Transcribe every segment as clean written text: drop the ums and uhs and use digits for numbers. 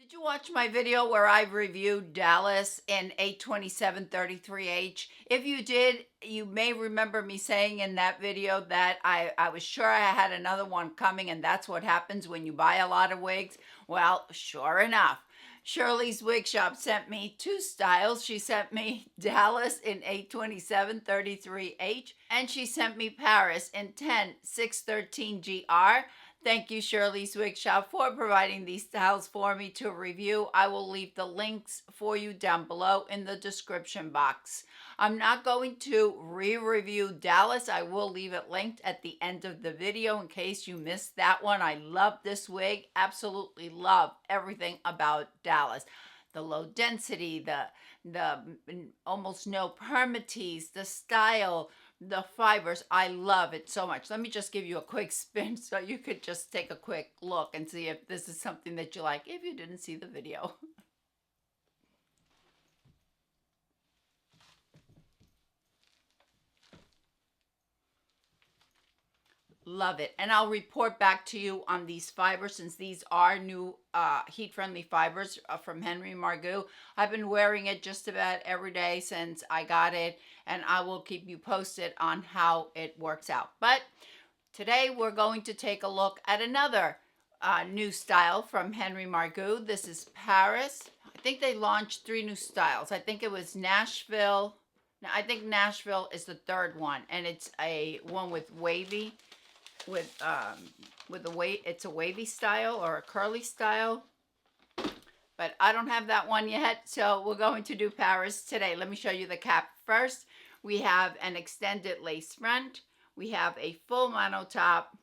Did you watch my video where I reviewed Dallas in 827-33H? If you did, you may remember me saying in that video that I was sure I had another one coming, and that's what happens when you buy a lot of wigs. Well, sure enough, Shirley's Wig Shop sent me two styles. She sent me Dallas in 827-33H, and she sent me Paris in 10613GR. Thank you, Shirley's Wig Shop, for providing these styles for me to review. I will leave the links for you down below in the description box. I'm not going to re-review Dallas. I will leave it linked at the end of the video in case you missed that one. I love this wig. Absolutely love everything about Dallas. The low density, the almost no permatease, the style, the fibers. I love it so much. Let me just give you a quick spin so you could just take a quick look and see if this is something that you like if you didn't see the video. Love it. And I'll report back to you on these fibers since these are new heat-friendly fibers from Henry Margu. I've been wearing it just about every day since I got it, and I will keep you posted on how it works out. But today we're going to take a look at another new style from Henry Margu. This is Paris. I think they launched 3 new styles. I think it was Nashville. Now, I think Nashville is the third one, and it's a one with wavy. With it's a wavy style or a curly style, but I don't have that one yet, so we're going to do Paris today. Let me show you the cap first. We have an extended lace front, we have a full mono top,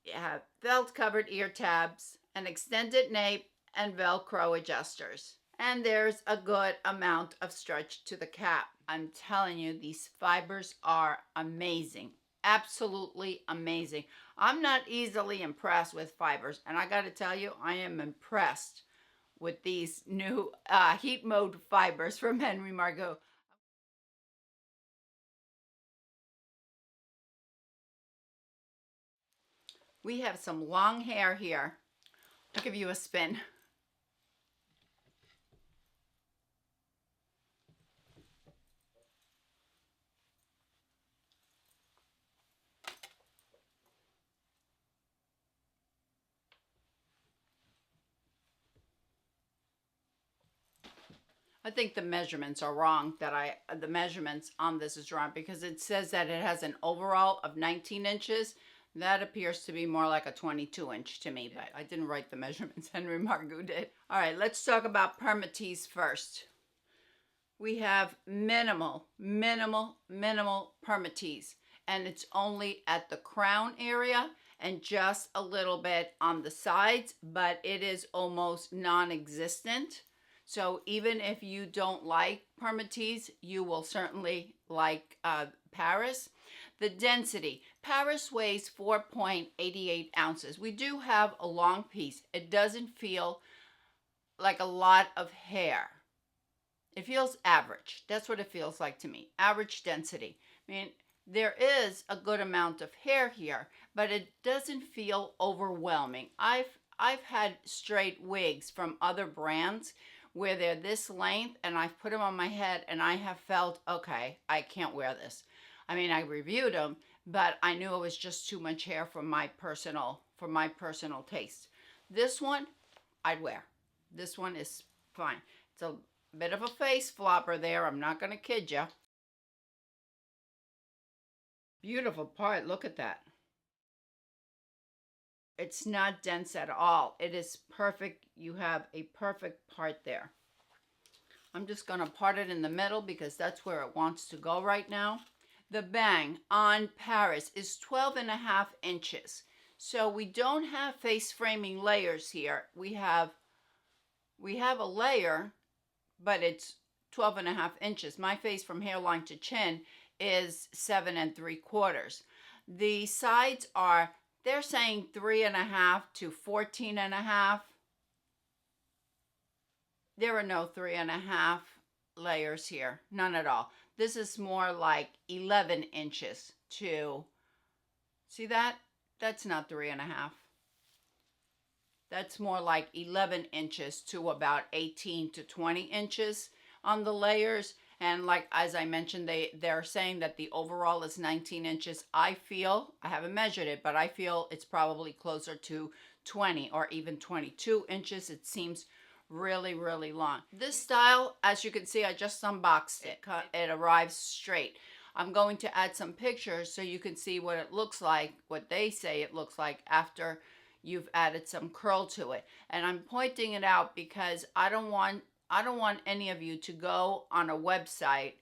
we have felt covered ear tabs, an extended nape, and Velcro adjusters, and there's a good amount of stretch to the cap. I'm telling you, these fibers are amazing. Absolutely amazing. I'm not easily impressed with fibers, and I got to tell you, I am impressed with these new heat mode fibers from Henry Margu. We have some long hair here. I'll give you a spin. I think the measurements are wrong. The measurements on this is wrong because it says that it has an overall of 19 inches. That appears to be more like a 22-inch to me, but I didn't write the measurements. Henry Margu did. All right, let's talk about permatease first. We have minimal permatease, and it's only at the crown area and just a little bit on the sides, but it is almost non-existent. So even if you don't like permatease, you will certainly like Paris. The density. Paris weighs 4.88 ounces. We do have a long piece. It doesn't feel like a lot of hair. It feels average. That's what it feels like to me. Average density. I mean, there is a good amount of hair here, but it doesn't feel overwhelming. I've had straight wigs from other brands where they're this length, and I've put them on my head and I have felt, okay, I can't wear this. I mean, I reviewed them, but I knew it was just too much hair for my personal taste. This one I'd wear. This one is fine. It's a bit of a face flopper there, I'm not gonna kid you. Beautiful part, look at that. It's not dense at all. It is perfect. You have a perfect part there. I'm just going to part it in the middle because that's where it wants to go right now. The bang on Paris is 12.5 inches. So we don't have face framing layers here. We have a layer, but it's 12.5 inches. My face from hairline to chin is 7 3/4. The sides are, they're saying 3.5 to 14.5. There are no 3.5 layers here, none at all. This is more like 11 inches to, see that? That's not 3.5. That's more like 11 inches to about 18 to 20 inches on the layers. And like, as I mentioned, they're saying that the overall is 19 inches. I haven't measured it, but I feel it's probably closer to 20 or even 22 inches. It seems really, really long. This style, as you can see, I just unboxed it. It arrives straight. I'm going to add some pictures so you can see what it looks like, what they say it looks like after you've added some curl to it. And I'm pointing it out because I don't want any of you to go on a website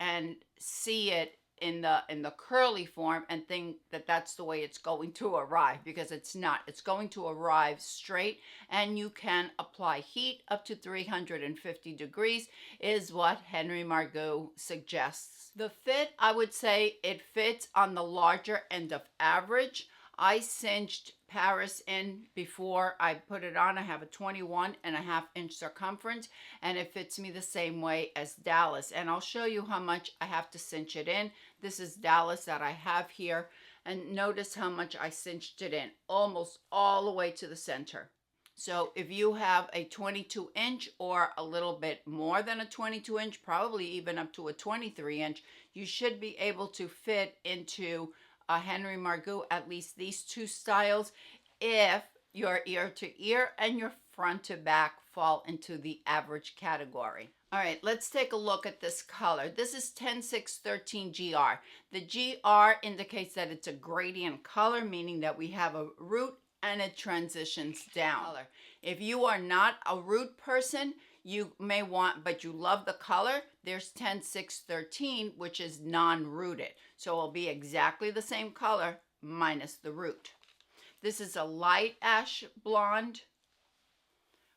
and see it in the curly form and think that that's the way it's going to arrive, because it's not. It's going to arrive straight, and you can apply heat up to 350 degrees is what Henry Margu suggests. The fit, I would say it fits on the larger end of average. I cinched Paris in before I put it on. I have a 21.5-inch circumference, and it fits me the same way as Dallas. And I'll show you how much I have to cinch it in. This is Dallas that I have here. And notice how much I cinched it in, almost all the way to the center. So if you have a 22-inch or a little bit more than a 22-inch, probably even up to a 23-inch, you should be able to fit into a Henry Margu, at least these two styles, if your ear to ear and your front to back fall into the average category. All right, let's take a look at this color. This is 10613 GR. The GR indicates that it's a gradient color, meaning that we have a root and it transitions down. If you are not a root person, you may want, but you love the color, there's 10613, which is non-rooted. So it'll be exactly the same color minus the root. This is a light ash blonde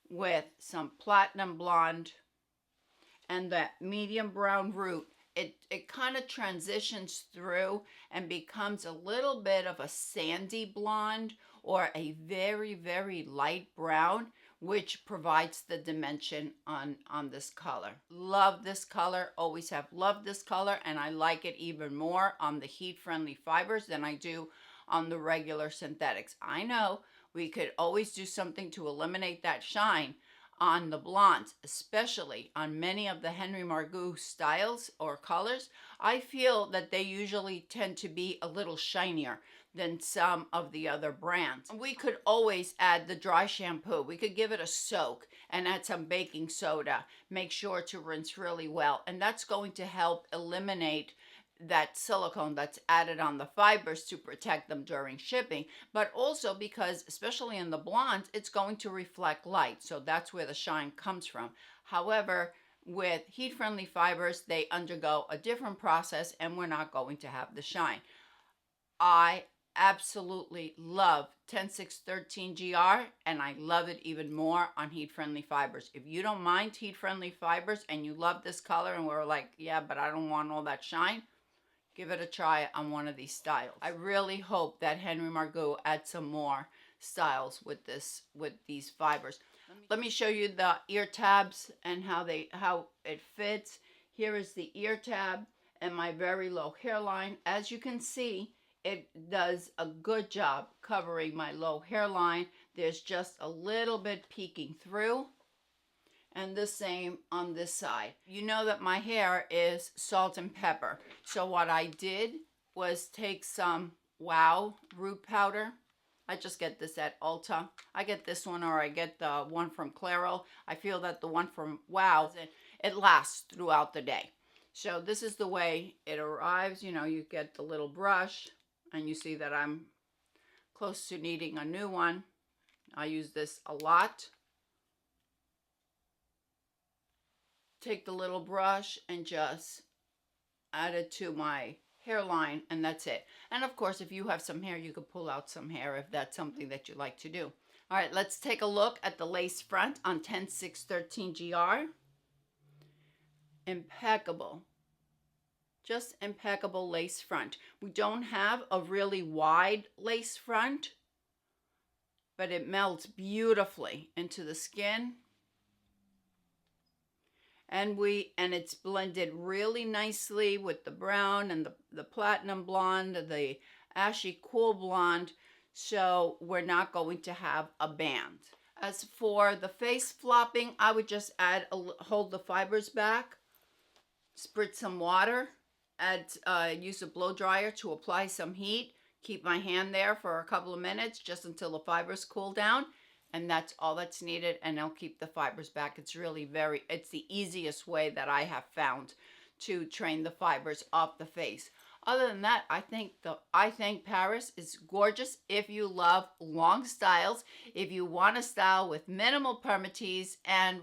with some platinum blonde and that medium brown root. It kind of transitions through and becomes a little bit of a sandy blonde or a very, very light brown, which provides the dimension on this color. Love this color, always have loved this color, and I like it even more on the heat-friendly fibers than I do on the regular synthetics. I know we could always do something to eliminate that shine on the blondes, especially on many of the Henry Margu styles or colors. I feel that they usually tend to be a little shinier than some of the other brands. We could always add the dry shampoo. We could give it a soak and add some baking soda. Make sure to rinse really well, and that's going to help eliminate that silicone that's added on the fibers to protect them during shipping, but also because, especially in the blondes, it's going to reflect light, so that's where the shine comes from. However, with heat-friendly fibers, they undergo a different process, and we're not going to have the shine. I absolutely love 10613 GR, and I love it even more on heat-friendly fibers. If you don't mind heat-friendly fibers and you love this color and we're like, yeah, but I don't want all that shine, give it a try on one of these styles. I really hope that Henry Margu adds some more styles with these fibers. Let me show you the ear tabs and how it fits. Here is the ear tab and my very low hairline. As you can see, it does a good job covering my low hairline. There's just a little bit peeking through. And the same on this side. You know that my hair is salt and pepper. So what I did was take some Wow root powder. I just get this at Ulta. I get this one, or I get the one from Clairol. I feel that the one from Wow, it lasts throughout the day. So this is the way it arrives. You know, you get the little brush, and you see that I'm close to needing a new one. I use this a lot. Take the little brush and just add it to my hairline, and that's it. And of course, if you have some hair, you could pull out some hair if that's something that you like to do. All right, let's take a look at the lace front on 10613 GR. Impeccable. Just impeccable lace front. We don't have a really wide lace front, but it melts beautifully into the skin. And it's blended really nicely with the brown and the platinum blonde, the ashy cool blonde, so we're not going to have a band. As for the face flopping, I would just hold the fibers back, spritz some water, use a blow dryer to apply some heat, keep my hand there for a couple of minutes just until the fibers cool down, and that's all that's needed, and I'll keep the fibers back. It's really it's the easiest way that I have found to train the fibers off the face. Other than that, I think Paris is gorgeous if you love long styles, if you want a style with minimal permatease and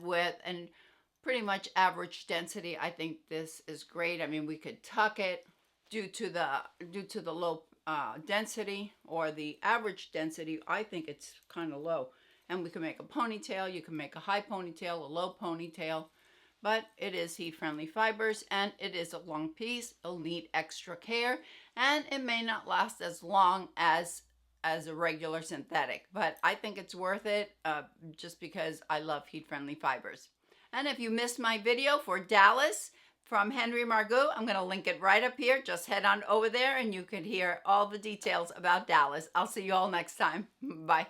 pretty much average density. I think this is great. I mean, we could tuck it due to the low density, or the average density. I think it's kind of low, and we can make a ponytail. You can make a high ponytail, a low ponytail. But it is heat-friendly fibers, and it is a long piece. It'll need extra care, and it may not last as long as a regular synthetic. But I think it's worth it just because I love heat-friendly fibers. And if you missed my video for Dallas from Henry Margu, I'm going to link it right up here. Just head on over there, and you can hear all the details about Dallas. I'll see you all next time. Bye.